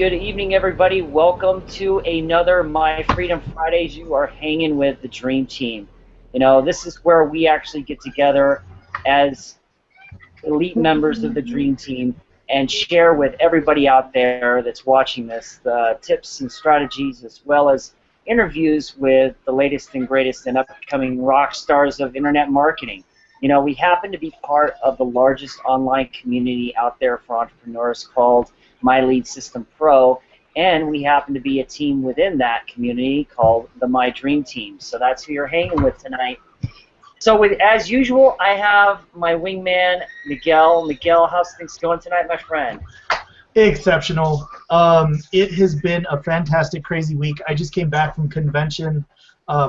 good evening, everybody. Welcome to another My Freedom Fridays. You are hanging with the Dream Team. This is where we actually get together as elite members of the Dream Team and share with everybody out there that's watching this the tips and strategies as well as interviews with the latest and greatest and upcoming rock stars of internet marketing. We happen to be part of the largest online community out there for entrepreneurs called My Lead System Pro, and we happen to be a team within that community called the My Dream Team. So that's who you're hanging with tonight. So as usual, I have my wingman, Miguel. Miguel, how's things going tonight, my friend? Exceptional. It has been a fantastic, crazy week. I just came back from convention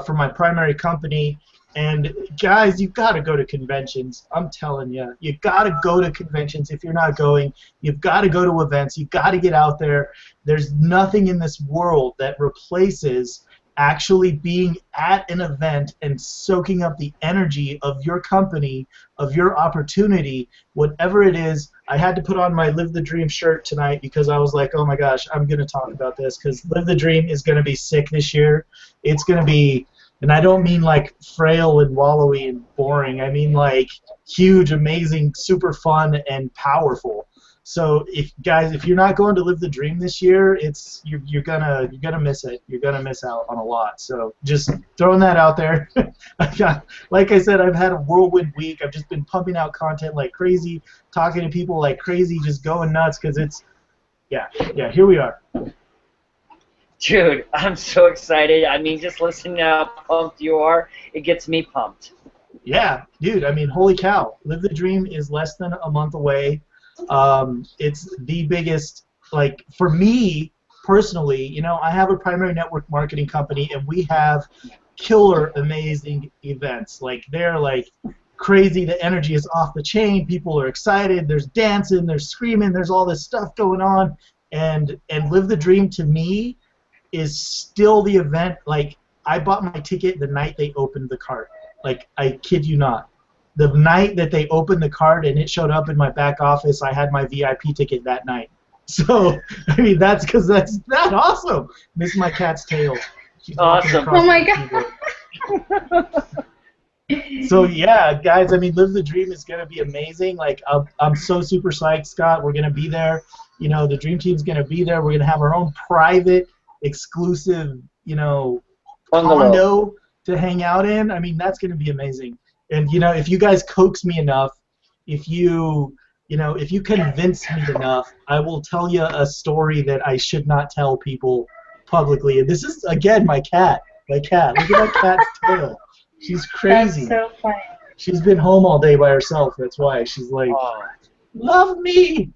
for my primary company, and guys, you've got to go to conventions. I'm telling you, you've got to go to conventions. If you're not going, you've got to go to events. You've got to get out there. There's nothing in this world that replaces actually being at an event and soaking up the energy of your company, of your opportunity, whatever it is. I had to put on my Live the Dream shirt tonight because I was like, oh my gosh, I'm going to talk about this because Live the Dream is going to be sick this year. It's going to be, and I don't mean like frail and wallowy and boring. I mean like huge, amazing, super fun and powerful. So if you're not going to Live the Dream this year, you're gonna miss it. You're gonna miss out on a lot. So just throwing that out there. Like I said, I've had a whirlwind week. I've just been pumping out content like crazy, talking to people like crazy, just going nuts because here we are. Dude, I'm so excited. I mean, just listening to how pumped you are, it gets me pumped. Yeah, dude. I mean, holy cow! Live the Dream is less than a month away. It's the biggest, like, for me personally, I have a primary network marketing company, and we have killer, amazing events. Like, they're, like, crazy. The energy is off the chain. People are excited. There's dancing. There's screaming. There's all this stuff going on. And Live the Dream, to me, is still the event. Like, I bought my ticket the night they opened the cart. Like, I kid you not. The night that they opened the card and it showed up in my back office, I had my VIP ticket that night. So, I mean, that's because that's that awesome. Miss my cat's tail. She's awesome. Oh my god. So, yeah, guys, I mean, Live the Dream is going to be amazing. Like, I'm so super psyched, Scott. We're going to be there. The Dream Team's going to be there. We're going to have our own private, exclusive, condo to hang out in. I mean, that's going to be amazing. And if you guys coax me enough, if you convince me enough, I will tell you a story that I should not tell people publicly. And this is again my cat. Look at my cat's tail. She's crazy. That's so funny. She's been home all day by herself. That's why she's like, love me.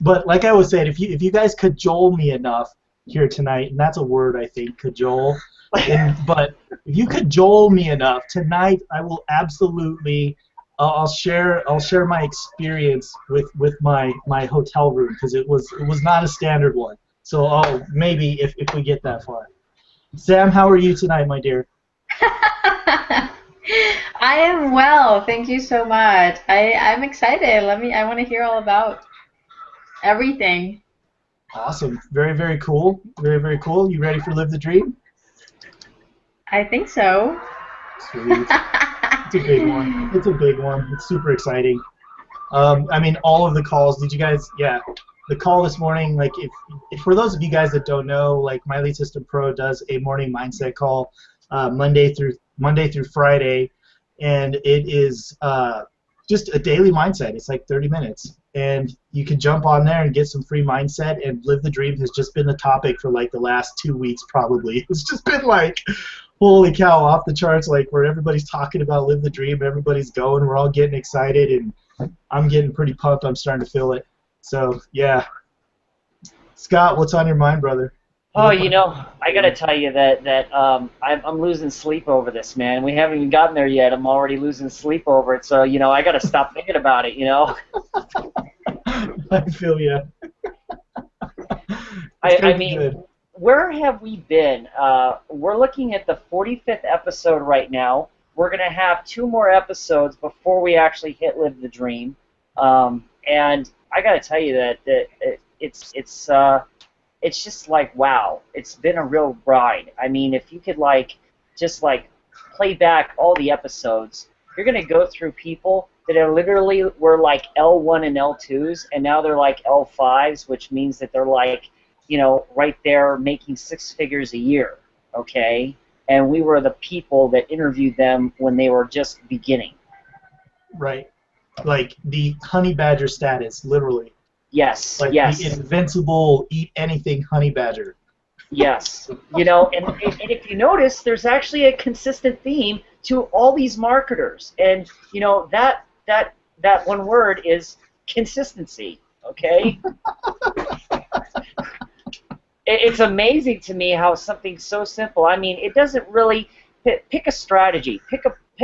But like I was saying, if you guys cajole me enough here tonight, and that's a word I think, cajole. But if you cajole me enough tonight, I will absolutely. I'll share my experience with my hotel room because it was not a standard one. So I'll maybe if we get that far. Sam, how are you tonight, my dear? I am well. Thank you so much. I'm excited. I want to hear all about everything. Awesome. Very, very cool. Very, very cool. You ready for Live the Dream? I think so. Sweet. It's a big one. It's a big one. It's super exciting. I mean, all of the calls. Did you guys? Yeah. The call this morning. Like, if for those of you guys that don't know, like My Lead System Pro does a morning mindset call, Monday through Friday, and it is just a daily mindset. It's like 30 minutes, and you can jump on there and get some free mindset. And Live the Dream has just been the topic for like the last 2 weeks, probably. It's just been like, holy cow, off the charts, like where everybody's talking about Live the Dream, everybody's going, we're all getting excited, and I'm getting pretty pumped. I'm starting to feel it. So, yeah. Scott, what's on your mind, brother? Oh, I got to tell you that I'm losing sleep over this, man. We haven't even gotten there yet. I'm already losing sleep over it. So, I got to stop thinking about it, I feel you. I mean, good. Where have we been? We're looking at the 45th episode right now. We're going to have 2 more episodes before we actually hit Live the Dream. And I got to tell you that it's it's just like, wow, it's been a real ride. I mean, if you could just play back all the episodes, you're gonna go through people that are literally were like L1 and L2s, and now they're like L5s, which means that they're like, right there making 6 figures a year, okay? And we were the people that interviewed them when they were just beginning. Right. Like the honey badger status, literally. Yes, like yes. The invincible, eat anything honey badger. Yes. And if you notice, there's actually a consistent theme to all these marketers. And, that one word is consistency, okay? It's amazing to me how something so simple, I mean, it doesn't really, pick a strategy, pick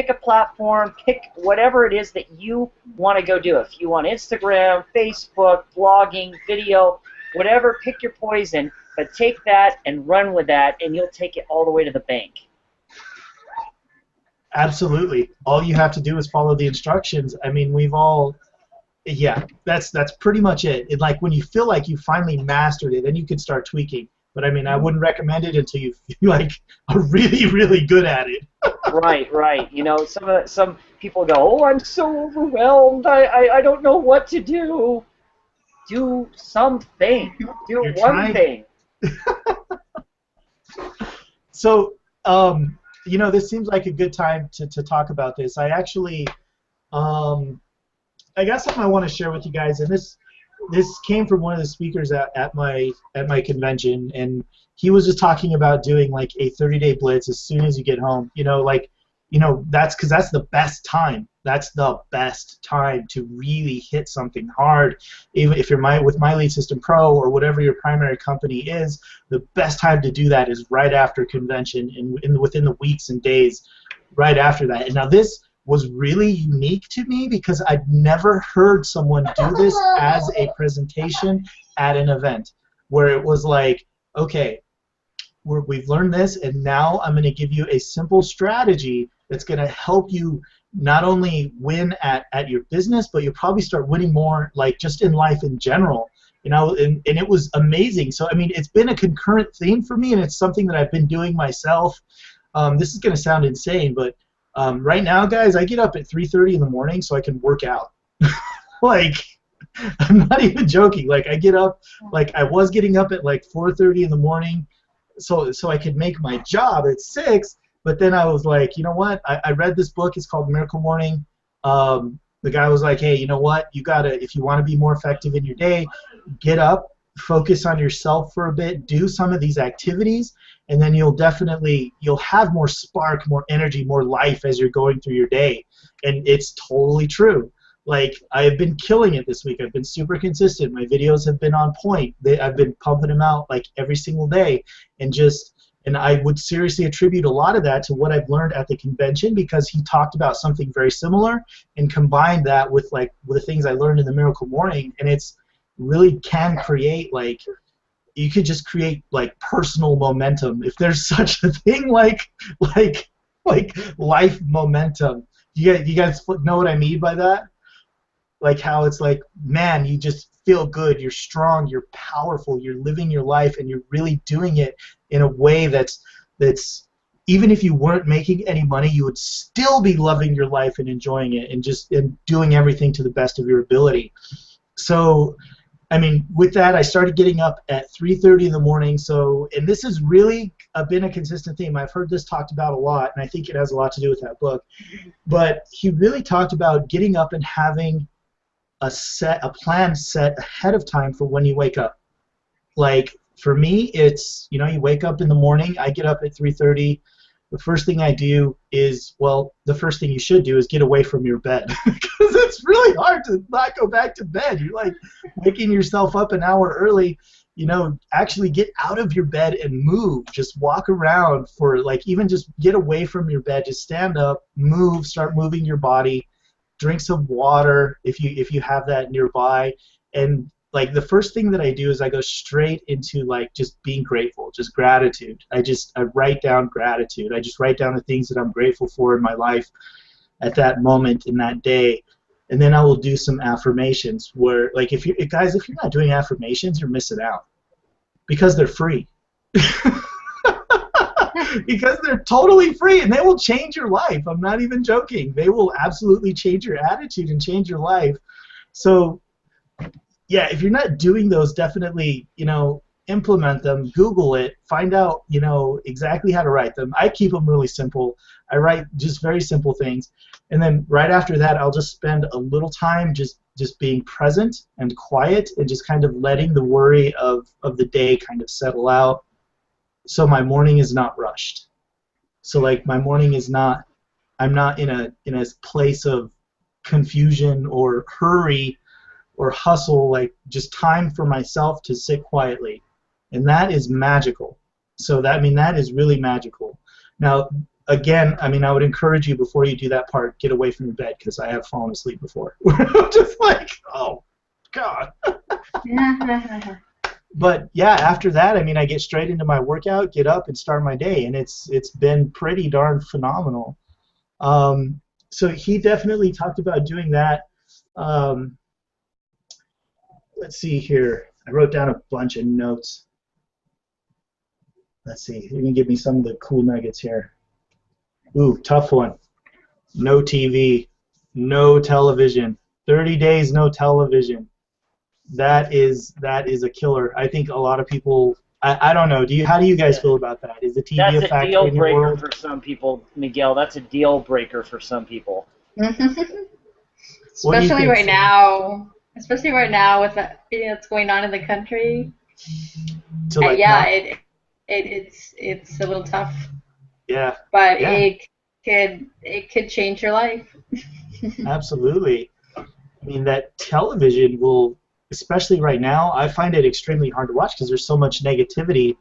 a platform, pick whatever it is that you want to go do. If you want Instagram, Facebook, blogging, video, whatever, pick your poison, but take that and run with that, and you'll take it all the way to the bank. Absolutely. All you have to do is follow the instructions. I mean, that's pretty much it. And like when you feel like you finally mastered it, then you can start tweaking. But I mean, I wouldn't recommend it until you feel like are really, really good at it. Right. Some people go, oh, I'm so overwhelmed. I don't know what to do. Do something. Do one thing. So, this seems like a good time to talk about this. I actually, I got something I want to share with you guys, and this came from one of the speakers at my convention, and he was just talking about doing like a 30-day blitz as soon as you get home. That's because that's the best time. That's the best time to really hit something hard. Even if you're with My Lead System Pro or whatever your primary company is, the best time to do that is right after convention and within the weeks and days right after that. And now this was really unique to me because I'd never heard someone do this as a presentation at an event where it was like, okay, we've learned this, and now I'm going to give you a simple strategy that's going to help you not only win at your business, but you'll probably start winning more, like just in life in general. And it was amazing. So I mean, it's been a concurrent theme for me, and it's something that I've been doing myself. This is going to sound insane, but right now, guys, I get up at 3:30 in the morning so I can work out. Like, I'm not even joking. Like, I get up, like I was getting up at like 4:30 in the morning, so I could make my job at 6. But then I was like, you know what? I read this book. It's called Miracle Morning. The guy was like, hey, you know what? You gotta, if you want to be more effective in your day, get up, focus on yourself for a bit, do some of these activities, and then you'll have more spark, more energy, more life as you're going through your day. And it's totally true. Like, I've been killing it this week. I've been super consistent. My videos have been on point. I've been pumping them out like every single day, and I would seriously attribute a lot of that to what I've learned at the convention, because he talked about something very similar and combined that with the things I learned in the Miracle Morning, and it's really can create you could just create like personal momentum, if there's such a thing, like life momentum. You guys know what I mean by that? Like how it's like, man, you just feel good, you're strong, you're powerful, you're living your life, and you're really doing it in a way that's even if you weren't making any money, you would still be loving your life and enjoying it and doing everything to the best of your ability. So, I mean, with that, I started getting up at 3:30 in the morning. So, and this has really been a consistent theme. I've heard this talked about a lot, and I think it has a lot to do with that book. But he really talked about getting up and having a plan set ahead of time for when you wake up. Like, for me, it's, you wake up in the morning, I get up at 3:30. The first thing I do is, the first thing you should do is get away from your bed, because it's really hard to not go back to bed. You're like waking yourself up an hour early. Actually get out of your bed and move. Just walk around for even just get away from your bed. Just stand up, move, start moving your body. Drink some water if you have that nearby, and the first thing that I do is I go straight into just being grateful, just gratitude. I write down gratitude. I just write down the things that I'm grateful for in my life at that moment in that day, and then I will do some affirmations. Where if you're not doing affirmations, you're missing out. Because they're free. Because they're totally free, and they will change your life. I'm not even joking. They will absolutely change your attitude and change your life. So, yeah, if you're not doing those, definitely, implement them. Google it. Find out, exactly how to write them. I keep them really simple. I write just very simple things, and then right after that, I'll just spend a little time just being present and quiet and just kind of letting the worry of the day kind of settle out. So my morning is not rushed. So like my morning is not, I'm not in a place of confusion or hurry or hustle, like just time for myself to sit quietly. And that is magical. So that is really magical. Now, again, I would encourage you before you do that part, get away from your bed, because I have fallen asleep before. Just like, oh, God. But yeah, after that, I get straight into my workout, get up, and start my day, and it's been pretty darn phenomenal. So he definitely talked about doing that. Let's see here. I wrote down a bunch of notes. Let's see. You can give me some of the cool nuggets here. Ooh, tough one. No TV, no television. 30 days, no television. That is a killer. I think a lot of people. I don't know. How do you guys feel about that? Is the TV That's a factor deal in your breaker world? for some people, Miguel. That's a deal breaker for some people. Especially right now. Especially right now with what's going on in the country. It's a little tough. Yeah. But yeah. It could change your life. Absolutely. That television will, especially right now, I find it extremely hard to watch because there's so much negativity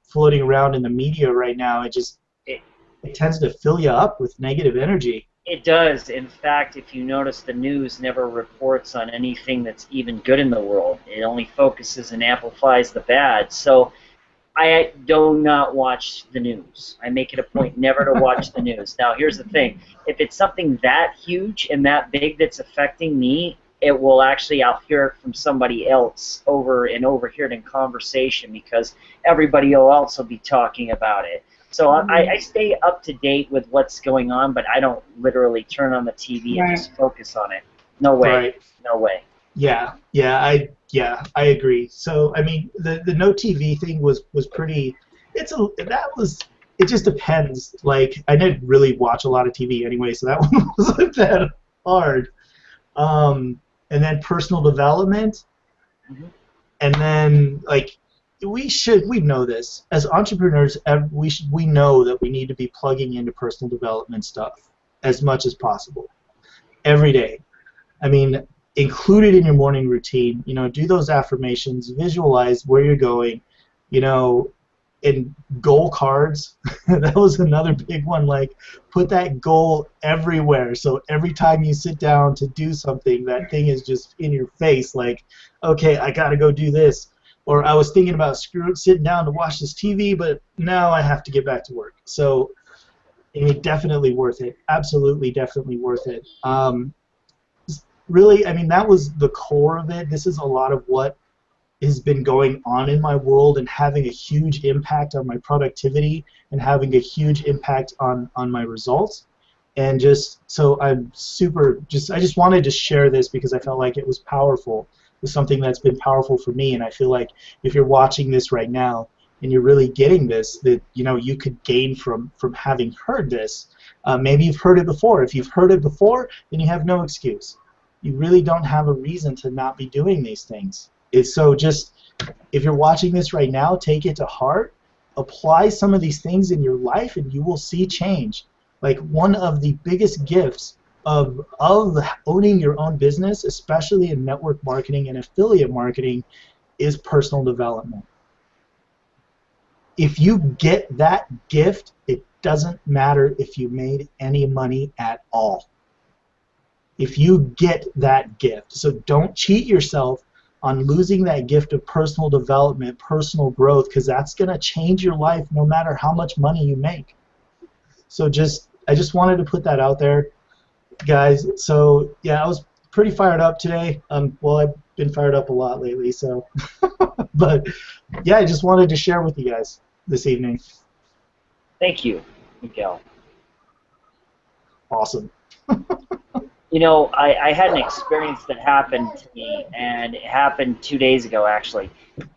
floating around in the media right now. It tends to fill you up with negative energy. It does. In fact, if you notice, the news never reports on anything that's even good in the world. It only focuses and amplifies the bad. So I do not watch the news. I make it a point never to watch the news. Now, here's the thing. If it's something that huge and that big that's affecting me, it will actually, I'll hear it from somebody else overhear it in conversation because everybody else will be talking about it. So I stay up to date with what's going on, but I don't literally turn on the TV and just focus on it. No way. Right. No way. Yeah, I agree. So the no TV thing was pretty. It just depends. Like I didn't really watch a lot of TV anyway, so that one wasn't that hard. And then personal development, and then like we know this as entrepreneurs. We know that we need to be plugging into personal development stuff as much as possible every day. Include it in your morning routine. Do those affirmations, visualize where you're going, and goal cards. That was another big one. Like, put that goal everywhere. So every time you sit down to do something, that thing is just in your face. Like, okay, I got to go do this. Or I was thinking about sitting down to watch this TV, but now I have to get back to work. So, definitely worth it. Absolutely, definitely worth it. Really, that was the core of it. This is a lot of what has been going on in my world and having a huge impact on my productivity and having a huge impact on my results. And so I just wanted to share this because I felt like it was powerful. It was something that's been powerful for me, and I feel like if you're watching this right now and you're really getting this, that you could gain from having heard this. Maybe you've heard it before. If you've heard it before, then you have no excuse. You really don't have a reason to not be doing these things. If you're watching this right now, take it to heart, apply some of these things in your life, and you will see change. Like, one of the biggest gifts of owning your own business, especially in network marketing and affiliate marketing, is personal development. If you get that gift, it doesn't matter if you made any money at all. If you get that gift. So don't cheat yourself on losing that gift of personal development, personal growth, because that's going to change your life no matter how much money you make. So I just wanted to put that out there, guys. So yeah, I was pretty fired up today. Well, I been fired up a lot lately. So, but yeah, I just wanted to share with you guys this evening. Thank you, Miguel. Awesome. You know, I had an experience that happened to me, and it happened 2 days ago, actually.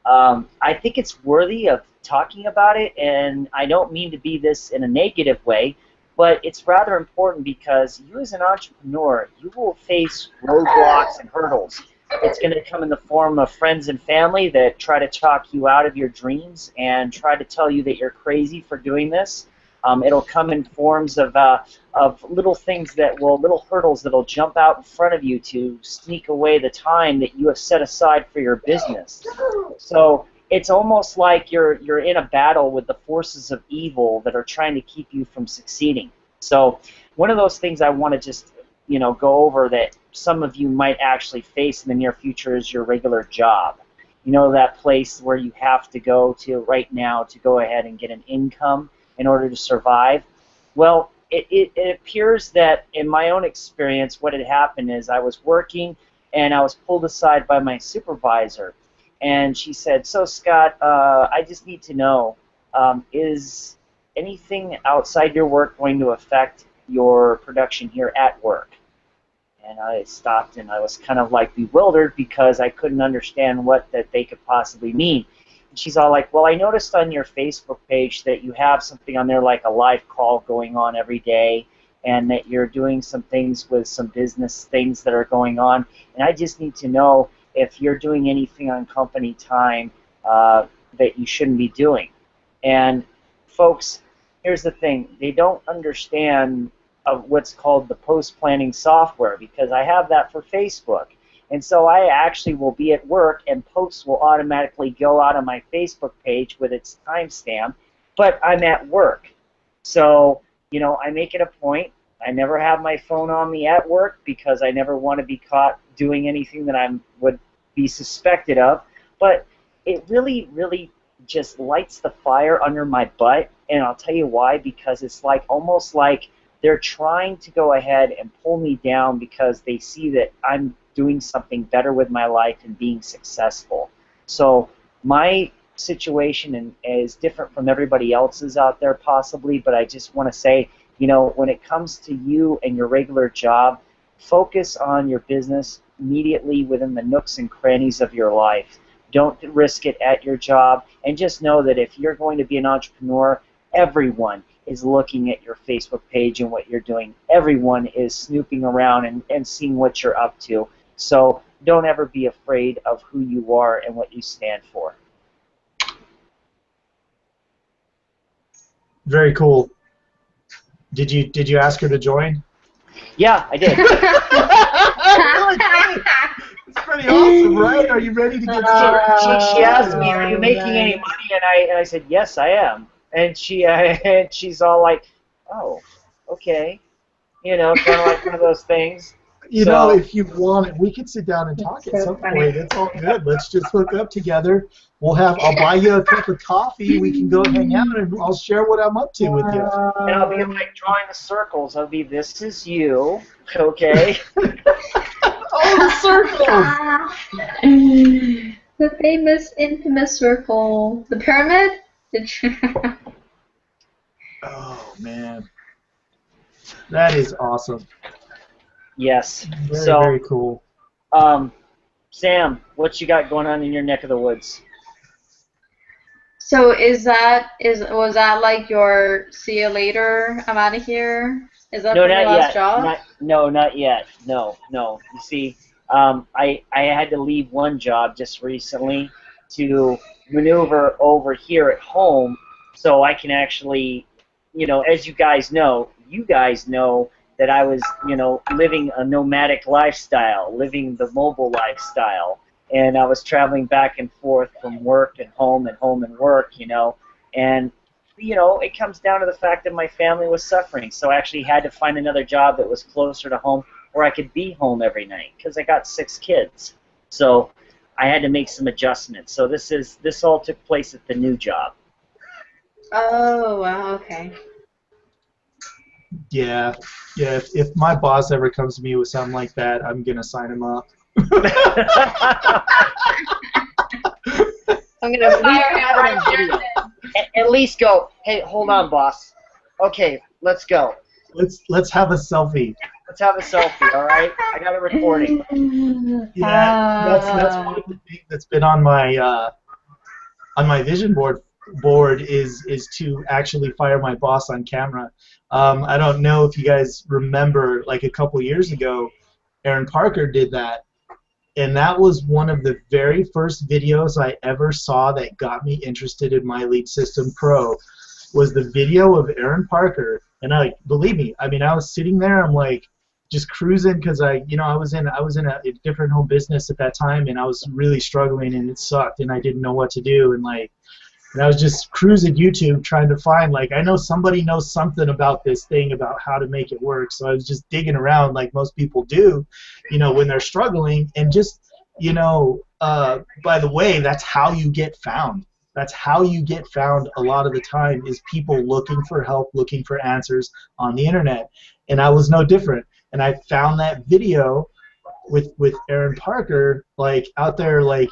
I think it's worthy of talking about it, and I don't mean to be this in a negative way, but it's rather important because you as an entrepreneur, you will face roadblocks and hurdles. It's going to come in the form of friends and family that try to talk you out of your dreams and try to tell you that you're crazy for doing this. It'll come in forms of little things little hurdles that'll jump out in front of you to sneak away the time that you have set aside for your business. So it's almost like you're in a battle with the forces of evil that are trying to keep you from succeeding. So one of those things I want to just go over that some of you might actually face in the near future is your regular job. You know, that place where you have to go to right now to go ahead and get an income in order to survive. Well, it appears that in my own experience, what had happened is I was working and I was pulled aside by my supervisor, and she said, "So Scott, I just need to know, is anything outside your work going to affect your production here at work?" And I stopped and I was kind of like bewildered because I couldn't understand what that they could possibly mean. And she's all like, "Well, I noticed on your Facebook page that you have something on there like a live call going on every day, and that you're doing some things with some business things that are going on, and I just need to know if you're doing anything on company time that you shouldn't be doing." And folks, here's the thing. They don't understand of what's called the post-planning software, because I have that for Facebook. And so I actually will be at work and posts will automatically go out on my Facebook page with its timestamp, but I'm at work. So, I make it a point. I never have my phone on me at work because I never want to be caught doing anything that I would be suspected of. But it really, really just lights the fire under my butt, and I'll tell you why, because it's like almost like they're trying to go ahead and pull me down because they see that I'm doing something better with my life and being successful. So my situation is different from everybody else's out there possibly, but I just want to say, when it comes to you and your regular job, focus on your business immediately within the nooks and crannies of your life. Don't risk it at your job, and just know that if you're going to be an entrepreneur, everyone is looking at your Facebook page and what you're doing. Everyone is snooping around and seeing what you're up to. So don't ever be afraid of who you are and what you stand for. Very cool. Did you ask her to join? Yeah, I did. It's pretty awesome, right? Are you ready to get started? She asked me, "Are you making any money?" And I said, "Yes, I am." And she's all like, "Oh, okay," kind of like one of those things. If you want it, we could sit down and talk at some point. It's all good. Let's just hook up together. I'll buy you a cup of coffee. We can go hang out, and I'll share what I'm up to with you. And I'll be like drawing the circles. I'll be, "This is you," okay? All the circles. The famous, infamous circle. The pyramid? Oh, man. That is awesome. Yes. Very, very cool. Sam, what you got going on in your neck of the woods? So was that like your "see you later, I'm out of here"? Is that No, for your not last yet. job? No, not yet. No. You see, I had to leave one job just recently to maneuver over here at home so I can actually, as you guys know that I was, living a nomadic lifestyle, living the mobile lifestyle, and I was traveling back and forth from work and home and work, and it comes down to the fact that my family was suffering, so I actually had to find another job that was closer to home where I could be home every night because I got 6 kids. So I had to make some adjustments. So this all took place at the new job. Oh, wow, okay. Yeah. If my boss ever comes to me with something like that, I'm gonna sign him up. I'm gonna at least have it on video. At least go. Hey, hold on, boss. Okay, let's go. Let's have a selfie. Let's have a selfie. All right. I got a recording. Yeah, that's one of the things that's been on my vision board is to actually fire my boss on camera. I don't know if you guys remember, like a couple years ago, Aaron Parker did that, and that was one of the very first videos I ever saw that got me interested in My Lead System Pro. Was the video of Aaron Parker, and believe me, I mean, I was sitting there, I'm like, just cruising because I was in a different home business at that time, and I was really struggling, and it sucked, and I didn't know what to do, and I was just cruising YouTube trying to find, like, I know somebody knows something about this thing, about how to make it work. So I was just digging around like most people do, when they're struggling, and just, by the way, that's how you get found. That's how you get found a lot of the time, is people looking for help, looking for answers on the internet. And I was no different. And I found that video with Aaron Parker, like, out there, like,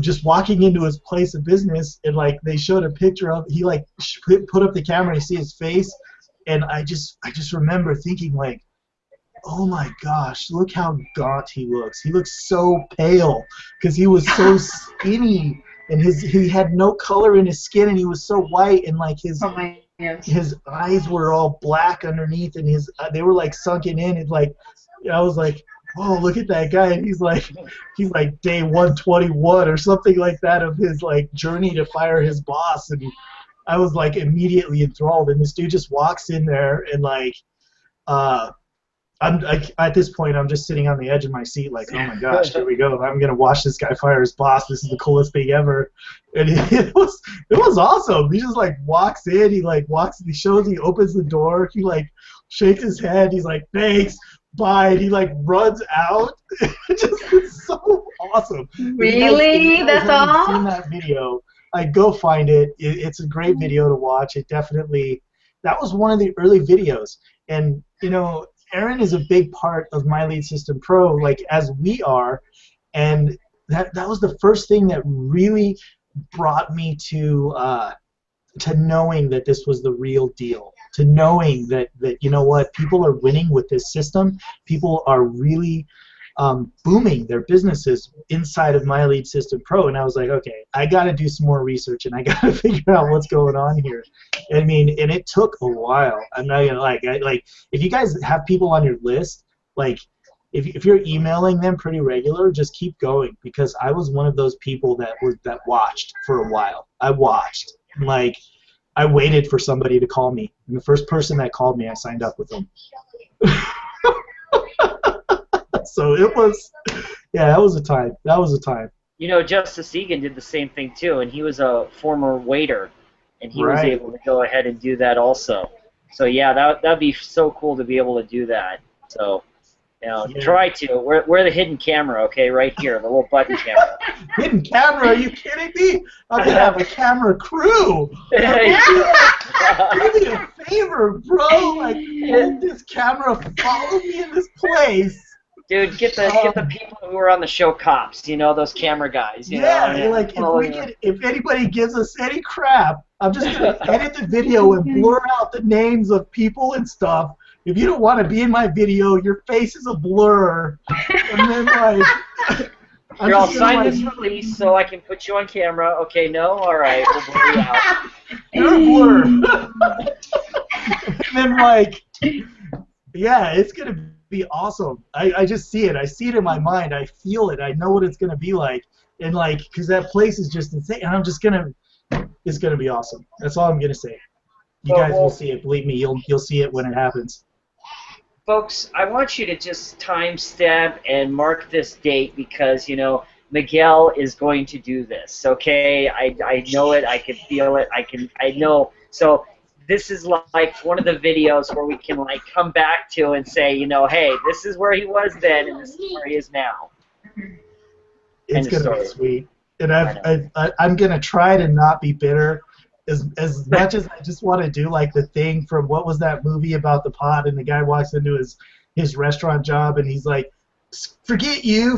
just walking into his place of business, and like they showed a picture of, he like put up the camera, you see his face, and I just remember thinking, like, oh my gosh, look how gaunt he looks. He looks so pale because he was so skinny, and he had no color in his skin, and he was so white, and like his eyes were all black underneath, and they were like sunken in, and like I was like, oh, look at that guy, and he's like day 121 or something like that of his like journey to fire his boss, and I was like immediately enthralled, and this dude just walks in there, and like at this point I'm just sitting on the edge of my seat like, oh my gosh, here we go, I'm gonna watch this guy fire his boss, this is the coolest thing ever. And it was awesome. He just like walks in, he opens the door, he like shakes his head, he's like, thanks, bye, and he like runs out. It's so awesome. Really? That's all? If you haven't seen that video, like, go find it. It's a great video to watch. It definitely, that was one of the early videos. And Aaron is a big part of My Lead System Pro, like as we are, and that was the first thing that really brought me to knowing that this was the real deal, to knowing that what, people are winning with this system. People are really booming their businesses inside of My Lead System Pro, and I was like, okay, I got to do some more research, and I got to figure out what's going on here. I mean, and it took a while. I'm not gonna like if you guys have people on your list, like if you're emailing them pretty regular, just keep going, because I was one of those people that watched for a while. I watched, like, I waited for somebody to call me, and the first person that called me, I signed up with them. So it was, yeah, that was a time. That was a time. Justice Egan did the same thing too, and he was a former waiter, and he was able to go ahead and do that also. So yeah, that'd be so cool to be able to do that. So, try to. We're the hidden camera, okay, right here, the little button camera. Hidden camera? Are you kidding me? I'm gonna have a camera crew. Do me a favor, bro. Like, hold this camera, follow me in this place. Dude, get the people who are on the show cops, those camera guys. Like, if anybody gives us any crap, I'm just gonna edit the video and blur out the names of people and stuff. If you don't want to be in my video, your face is a blur. And then like, I'll sign this release so I can put you on camera. Okay, no, all right, we'll blur you out. You're a blur. And then like, yeah, it's gonna be awesome. I just see it. I see it in my mind. I feel it. I know what it's gonna be like. And like, because that place is just insane. And it's gonna be awesome. That's all I'm gonna say. You guys will see it. Believe me, you'll see it when it happens. Folks, I want you to just timestamp and mark this date, because Miguel is going to do this. Okay, I know it. I can feel it. I know. So this is like one of the videos where we can like come back to and say, hey, this is where he was then, and this is where he is now. It's gonna be sweet, and I'm gonna try to not be bitter. As much as I just want to do like the thing from, what was that movie about the pot, and the guy walks into his restaurant job and he's like forget you,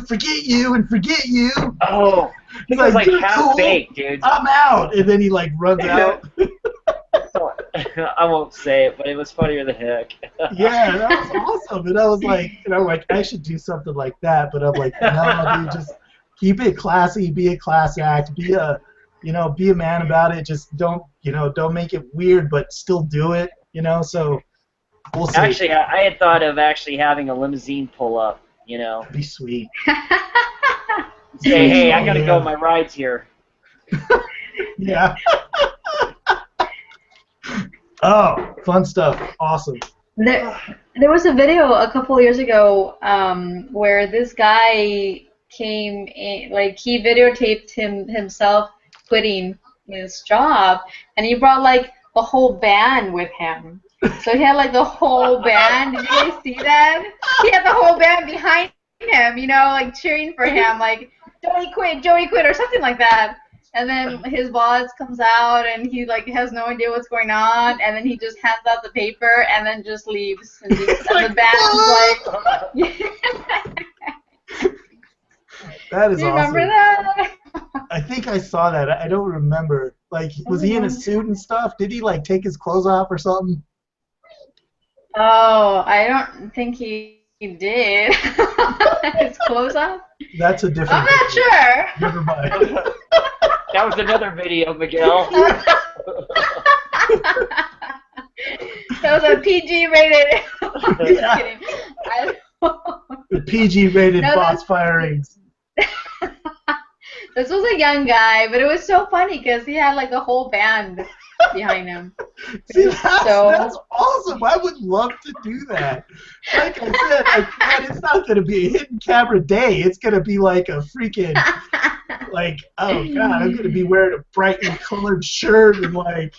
and forget you. Oh, He's it was like "You're half cool. baked, dude. I'm out," and then he like runs out. I won't say it, but it was funnier than heck. Yeah, that was awesome. And I was like, I should do something like that, but I'm like, no, dude, just keep it classy, be a class act, be a man about it. Just don't make it weird, but still do it. So we'll see. Actually, I had thought of actually having a limousine pull up. That'd be sweet. Say, hey, I gotta go. My ride's here. Yeah. Oh, fun stuff. Awesome. There was a video a couple years ago where this guy came in, like he videotaped himself quitting his job, and he brought like a whole band with him. So he had like the whole band. Did you guys see that? He had the whole band behind him, like cheering for him, like Joey quit, or something like that. And then his boss comes out, and he like has no idea what's going on, and then he just hands out the paper, and then just leaves. And the band is like. That is awesome. Do you remember that? I think I saw that. I don't remember. Like, was he in a suit and stuff? Did he like take his clothes off or something? Oh, I don't think he did. His clothes off? That's a different. I'm not sure. Never mind. That was another video, Miguel. That was a PG rated. Just Yeah. kidding. The PG rated No, boss firings. This was a young guy, but it was so funny because he had like a whole band behind him. See, that's So- awesome. I would love to do that. Like I said, man, it's not going to be a hidden camera day. It's going to be like a freaking, like, oh, God, I'm going to be wearing a brightly colored shirt and, like,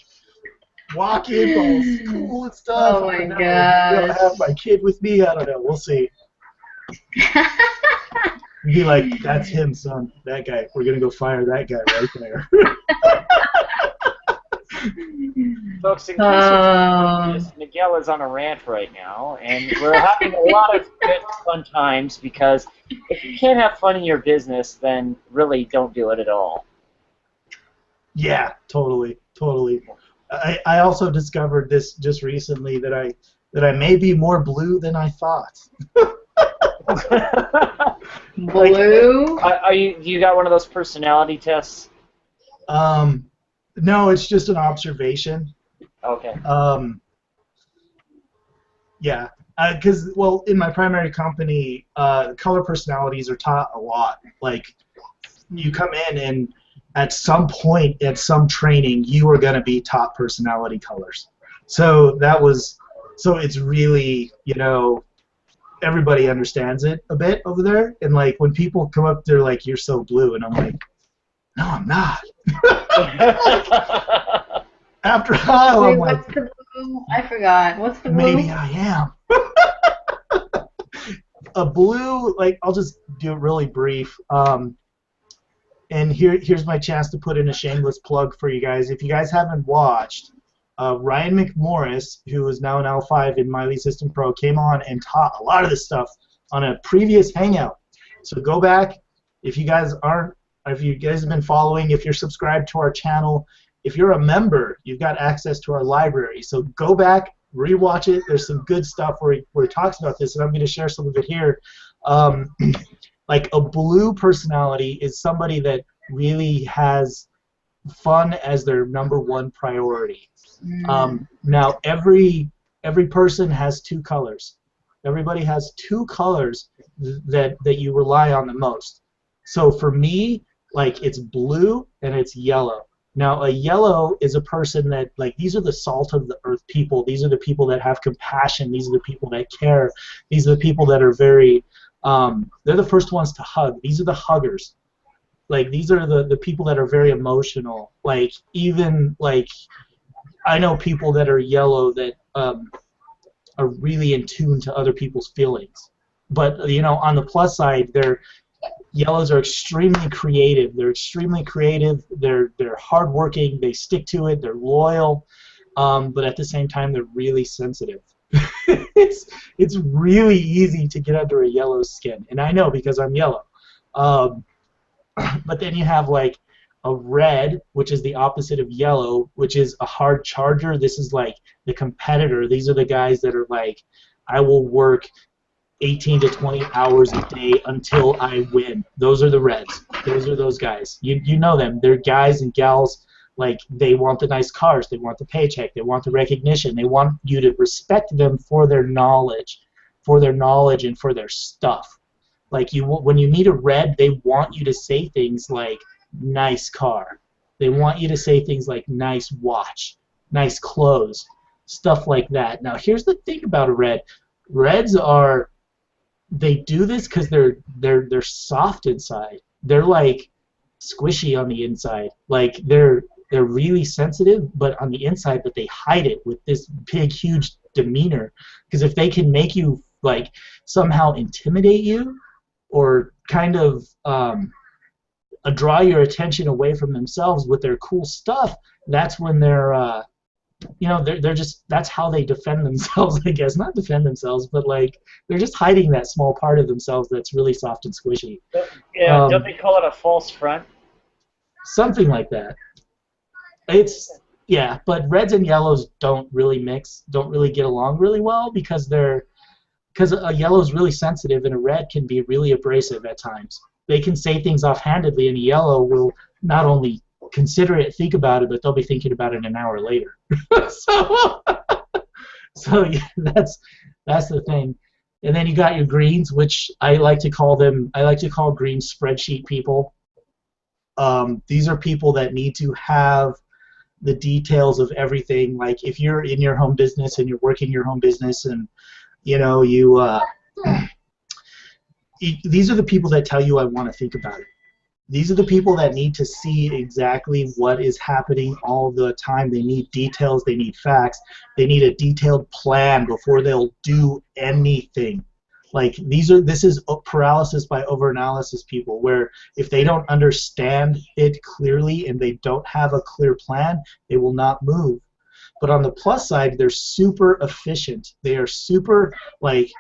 walk in all cool and stuff. Oh, my I don't know. gosh. Maybe I'll have my kid with me. I don't know. We'll see. Be like, that's him, son. That guy. We're going to go fire that guy right there. Folks, in case you're this, Miguel is on a rant right now, and we're having a lot of good, fun times because if you can't have fun in your business, then really don't do it at all. Yeah, totally. I also discovered this just recently that I may be more blue than I thought. Blue? You got one of those personality tests? No, it's just an observation. Okay. Yeah, because in my primary company, color personalities are taught a lot. Like, you come in and at some point, at some training, you are going to be taught personality colors. So it's really, everybody understands it a bit over there. And like when people come up, they're like, "You're so blue," and I'm like, "No, I'm not." After a while, Wait, I'm like, what's the blue? I forgot. What's the blue? maybe I am. A blue, like, I'll just do it really brief. And here's my chance to put in a shameless plug for you guys. If you guys haven't watched, Ryan McMorris, who is now an L5 in My Lead System Pro, came on and taught a lot of this stuff on a previous Hangout. So go back. If you guys have been following, if you're subscribed to our channel, if you're a member, you've got access to our library. So go back, rewatch it. There's some good stuff where it talks about this, and I'm going to share some of it here. Like a blue personality is somebody that really has fun as their #1 priority. Now every person has 2 colors. Everybody has 2 colors that you rely on the most. So for me, like, it's blue and it's yellow. Now a yellow is a person that, like, these are the salt of the earth people. These are the people that have compassion. These are the people that care. These are the people that are very they're the first ones to hug. These are the huggers. Like, these are the people that are very emotional. Like, even, like, I know people that are yellow that are really in tune to other people's feelings. But, on the plus side, yellows are extremely creative. They're extremely creative. They're hardworking. They stick to it. They're loyal. But at the same time, they're really sensitive. it's really easy to get under a yellow skin, and I know because I'm yellow. Um, but then you have like a red, which is the opposite of yellow, which is a hard charger. This is like the competitor. These are the guys that are like, I will work 18 to 20 hours a day until I win. Those are the Reds. Those are those guys. You know them. They're guys and gals, like, they want the nice cars. They want the paycheck. They want the recognition. They want you to respect them for their knowledge and for their stuff. Like, when you meet a Red, they want you to say things like, nice car. They want you to say things like, nice watch, nice clothes, stuff like that. Now, here's the thing about a Red. Reds are, they do this because they're soft inside. They're like squishy on the inside. Like they're really sensitive, but on the inside, but they hide it with this big, huge demeanor. Because if they can make you like somehow intimidate you, or kind of draw your attention away from themselves with their cool stuff, that's when they're they're just, that's how they defend themselves, I guess. Not defend themselves, but like they're just hiding that small part of themselves that's really soft and squishy. Yeah, don't they call it a false front? Something like that. It's, yeah, but Reds and yellows don't really mix, don't really get along really well because a yellow is really sensitive and a red can be really abrasive at times. They can say things offhandedly, and a yellow will not only consider it, think about it, but they'll be thinking about it an hour later. so yeah, that's the thing. And then you got your greens, which I like to call green spreadsheet people. These are people that need to have the details of everything. Like if you're in your home business and you're working your home business, and these are the people that tell you, I want to think about it. These are the people that need to see exactly what is happening all the time. They need details. They need facts. They need a detailed plan before they'll do anything. Like this is paralysis by overanalysis people, where if they don't understand it clearly and they don't have a clear plan, they will not move. But on the plus side, they're super efficient. They are super, like,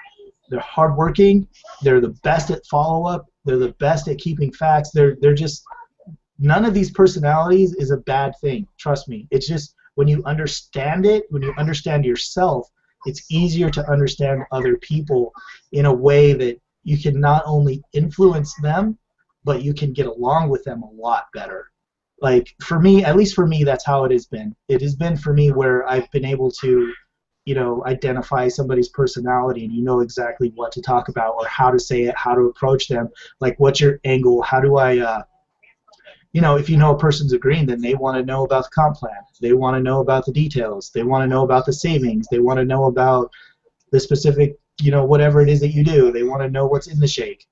they're hardworking. They're the best at follow-up. They're the best at keeping facts. They're just, none of these personalities is a bad thing. Trust me. It's just when you understand it, when you understand yourself, it's easier to understand other people in a way that you can not only influence them, but you can get along with them a lot better. Like, for me, at least for me, that's how it has been. It has been for me where I've been able to, identify somebody's personality, and you know exactly what to talk about or how to say it, how to approach them. Like, what's your angle? How do I, if you know a person's a green, then they want to know about the comp plan. They want to know about the details. They want to know about the savings. They want to know about the specific, whatever it is that you do. They want to know what's in the shake,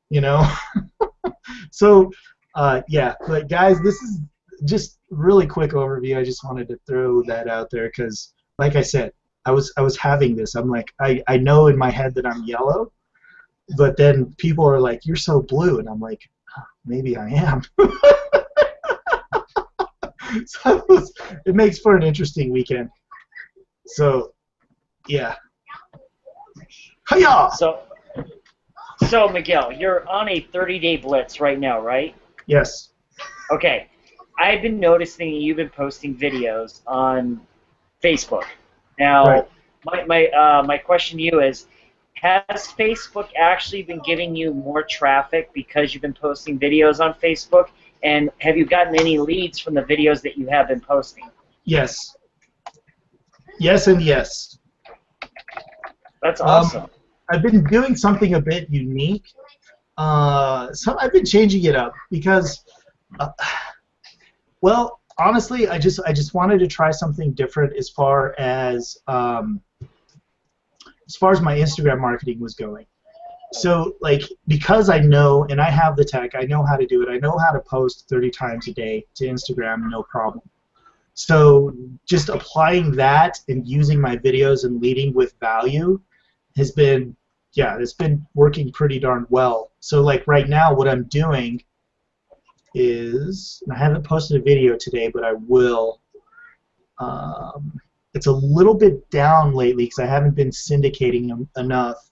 So, yeah, but guys, this is just really quick overview. I just wanted to throw that out there because, like I said, I was having this. I'm like, I know in my head that I'm yellow, but then people are like, you're so blue, and I'm like, oh, maybe I am. So it makes for an interesting weekend. So, yeah. Hiya! So Miguel, you're on a 30-day blitz right now, right? Yes. Okay. I've been noticing you've been posting videos on Facebook. Now, right. My question to you is, has Facebook actually been giving you more traffic because you've been posting videos on Facebook? And have you gotten any leads from the videos that you have been posting? Yes. Yes and yes. That's awesome. I've been doing something a bit unique. I've been changing it up because, well, honestly, I just wanted to try something different as far as my Instagram marketing was going. So, like, because I know, and I have the tech, I know how to do it. I know how to post 30 times a day to Instagram, no problem. So just applying that and using my videos and leading with value has been, yeah, it's been working pretty darn well. So, like, right now what I'm doing is, I haven't posted a video today, but I will. it's a little bit down lately because I haven't been syndicating them enough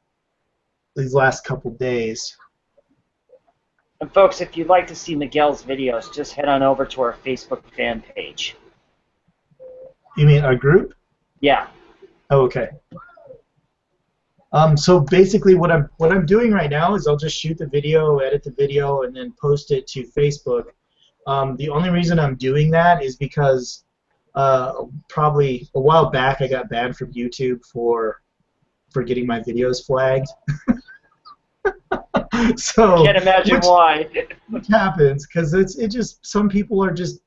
these last couple days. And folks, if you'd like to see Miguel's videos, just head on over to our Facebook fan page. You mean our group? Yeah. Oh, okay. So basically, what I'm doing right now is I'll just shoot the video, edit the video, and then post it to Facebook. The only reason I'm doing that is because probably a while back I got banned from YouTube for getting my videos flagged. So Can't imagine why. Which happens because it just some people are just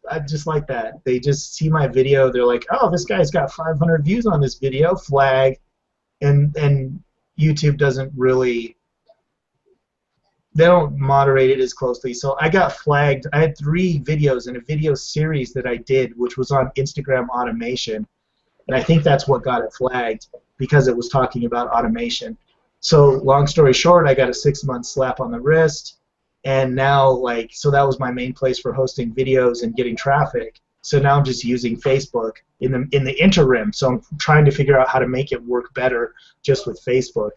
like that. They just see my video, they're like, oh, this guy's got 500 views on this video, flag, and YouTube doesn't really. They don't moderate it as closely. So I got flagged. I had 3 videos in a video series that I did, which was on Instagram automation, and I think that's what got it flagged because it was talking about automation. So long story short, I got a 6-month slap on the wrist, and now so that was my main place for hosting videos and getting traffic. So now I'm just using Facebook in the interim. So I'm trying to figure out how to make it work better just with Facebook.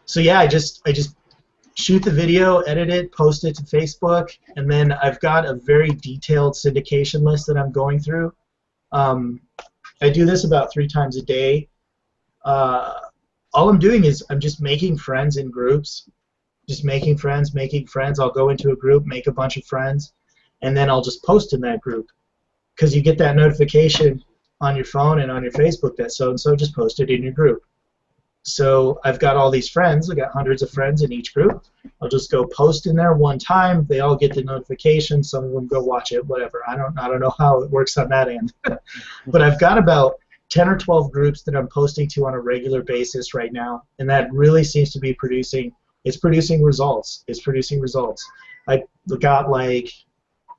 So yeah, I just shoot the video, edit it, post it to Facebook, and then I've got a very detailed syndication list that I'm going through. I do this about 3 times a day. All I'm doing is I'm just making friends in groups, just making friends. I'll go into a group, make a bunch of friends, and then I'll just post in that group because you get that notification on your phone and on your Facebook that so-and-so just posted in your group. So I've got all these friends. I've got hundreds of friends in each group. I'll just go post in there one time. They all get the notification. Some of them go watch it, whatever. I don't know how it works on that end. But I've got about 10 or 12 groups that I'm posting to on a regular basis right now, and that really seems to be producing results. It's producing results. I got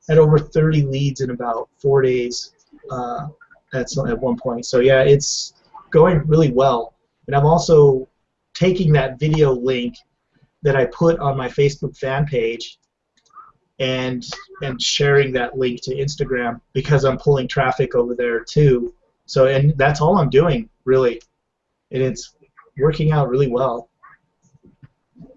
had over 30 leads in about 4 days at one point. So yeah, it's going really well. And I'm also taking that video link that I put on my Facebook fan page and sharing that link to Instagram because I'm pulling traffic over there too. So, and that's all I'm doing, really. And it's working out really well.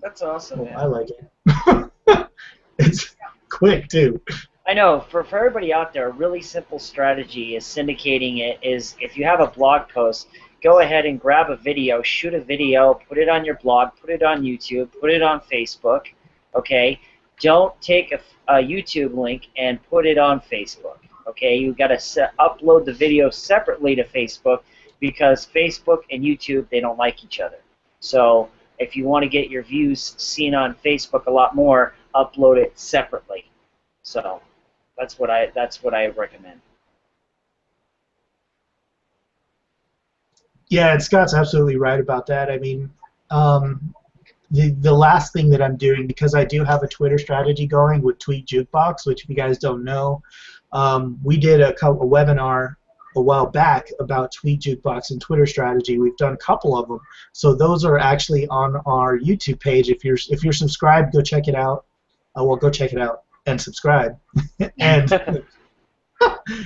That's awesome, man. I like it. It's quick, too. I know. For everybody out there, a really simple strategy is syndicating it is if you have a blog post, go ahead and grab a video, shoot a video, put it on your blog, put it on YouTube, put it on Facebook, okay? Don't take a YouTube link and put it on Facebook. Okay, you've got to upload the video separately to Facebook because Facebook and YouTube, they don't like each other. So if you want to get your views seen on Facebook a lot more, upload it separately. So that's what I recommend. Yeah, and Scott's absolutely right about that. I mean, the last thing that I'm doing, because I do have a Twitter strategy going with Tweet Jukebox, which if you guys don't know, we did a webinar a while back about Tweet Jukebox and Twitter strategy. We've done a couple of them, so those are actually on our YouTube page. If you're subscribed, go check it out. Well, go check it out and subscribe. And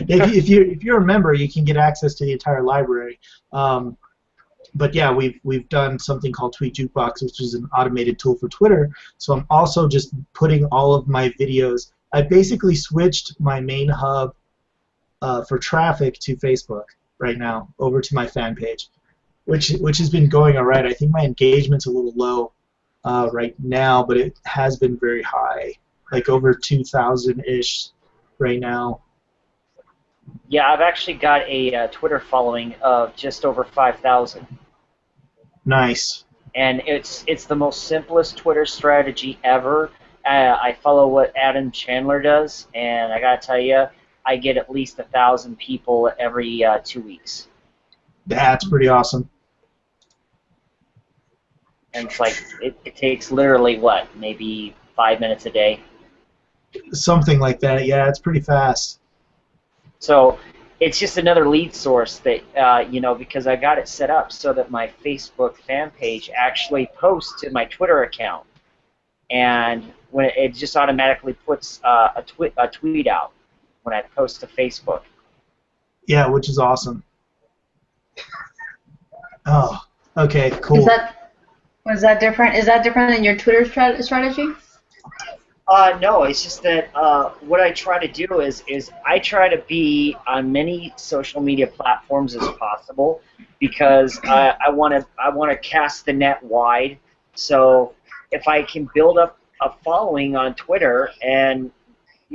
if you're a member, you can get access to the entire library. But yeah, we've done something called Tweet Jukebox, which is an automated tool for Twitter. So I'm also just putting all of my videos. I basically switched my main hub for traffic to Facebook right now, over to my fan page, which has been going all right. I think my engagement's a little low right now, but it has been very high, like over 2,000-ish right now. Yeah, I've actually got a Twitter following of just over 5,000. Nice. And it's the most simplest Twitter strategy ever. I follow what Adam Chandler does, and I gotta tell you, I get at least 1,000 people every 2 weeks. That's pretty awesome. And it's like it takes literally what, maybe 5 minutes a day. Something like that. Yeah, it's pretty fast. So it's just another lead source that because I got it set up so that my Facebook fan page actually posts to my Twitter account, and when it just automatically puts a tweet out when I post to Facebook. Yeah, which is awesome. Oh, okay, cool. Was that different? Is that different than your Twitter strategy? No, it's just that what I try to do is I try to be on many social media platforms as possible because I want to cast the net wide. So if I can build up a following on Twitter and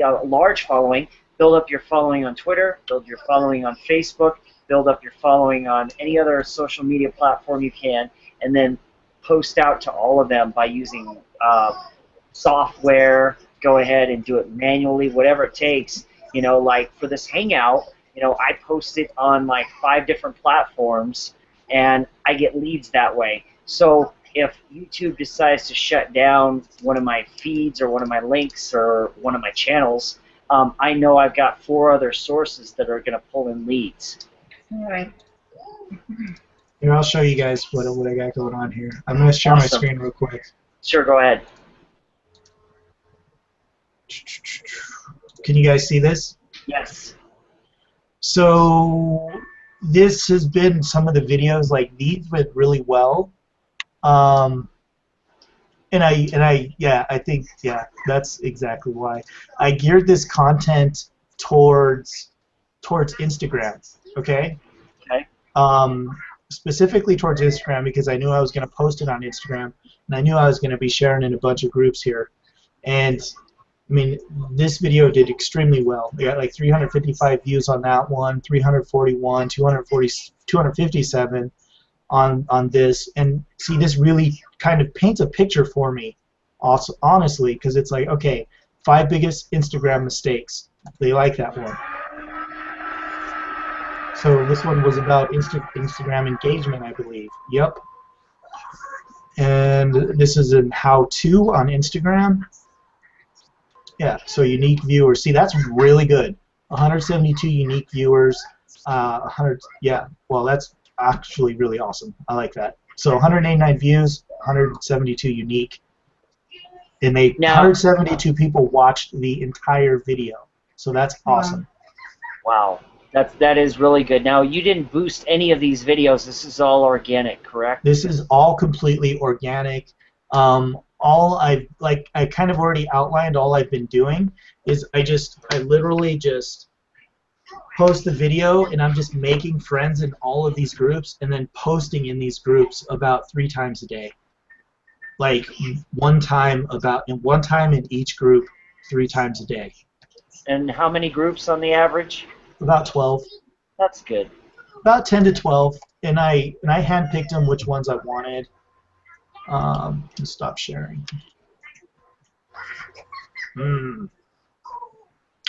a large following, build up your following on Twitter, build your following on Facebook, build up your following on any other social media platform you can, and then post out to all of them by using software, go ahead and do it manually, whatever it takes. Like for this Hangout, I post it on like 5 different platforms, and I get leads that way. So if YouTube decides to shut down one of my feeds or one of my links or one of my channels, I know I've got 4 other sources that are going to pull in leads. All right. Here, I'll show you guys what I got going on here. I'm going to share my screen real quick. Sure, go ahead. Can you guys see this? Yes. So this has been some of the videos. Like these went really well. I think that's exactly why I geared this content towards Instagram. Okay. Okay. Specifically towards Instagram because I knew I was going to post it on Instagram, and I knew I was going to be sharing in a bunch of groups here. And I mean, this video did extremely well. We got like 355 views on that one, 341, 257 on this. And see, this really kind of paints a picture for me, also, honestly, because it's like, okay, 5 biggest Instagram mistakes. They like that one. So this one was about Instagram engagement, I believe. Yep. And this is a how-to on Instagram. Yeah, so unique viewers. See, that's really good. 172 unique viewers. 100. Yeah, well, that's actually really awesome. I like that. So 189 views, 172 unique. And 172 people watched the entire video. So that's awesome. Wow. That is really good. Now, you didn't boost any of these videos. This is all organic, correct? This is all completely organic. I kind of already outlined all I've been doing is I literally just post the video and I'm just making friends in all of these groups and then posting in these groups about 3 times a day. Like one time in each group 3 times a day. And how many groups on the average? About 12. That's good. About 10 to 12, and I handpicked them which ones I wanted. Stop sharing.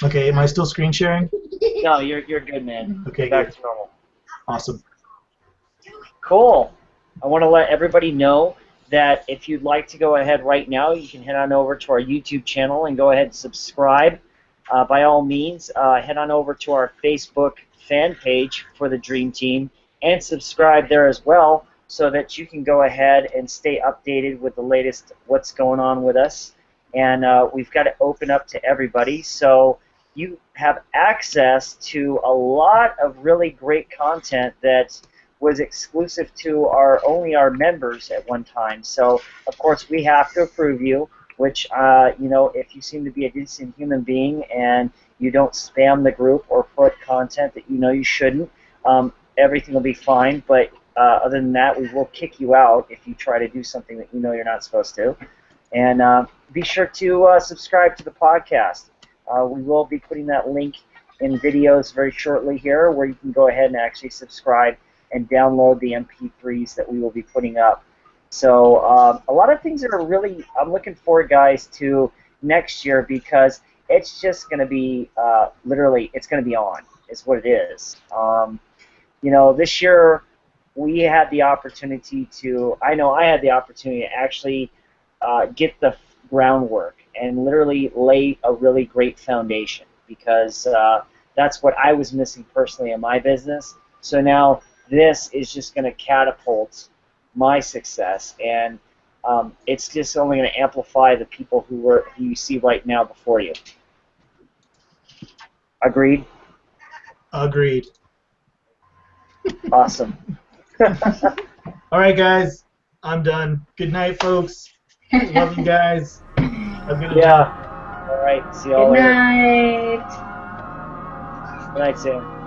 Okay, am I still screen sharing? No, you're good, man. Okay, back good. to normal. Awesome. Cool. I want to let everybody know that if you'd like to go ahead right now, you can head on over to our YouTube channel and go ahead and subscribe. By all means, head on over to our Facebook fan page for the Dream Team and subscribe there as well so that you can go ahead and stay updated with the latest what's going on with us. And we've got it open up to everybody, so you have access to a lot of really great content that was exclusive to only our members at one time. So, of course, we have to approve you, which, if you seem to be a decent human being and you don't spam the group or put content that you know you shouldn't, everything will be fine. But other than that, we will kick you out if you try to do something that you know you're not supposed to. And be sure to subscribe to the podcast. We will be putting that link in videos very shortly here where you can go ahead and actually subscribe and download the MP3s that we will be putting up. So a lot of things that are really, I'm looking forward, guys, to next year because it's just going to be, literally, it's going to be on, is what it is. This year we had the opportunity to, I know I had the opportunity to actually get the groundwork and literally lay a really great foundation because that's what I was missing personally in my business. So now this is just going to catapult my success, and it's just only going to amplify the people who you see right now before you. Agreed? Agreed. Awesome. All right, guys. I'm done. Good night, folks. Love you guys. Have a good Yeah. All right. See y'all Good later. night. Good night, Sam.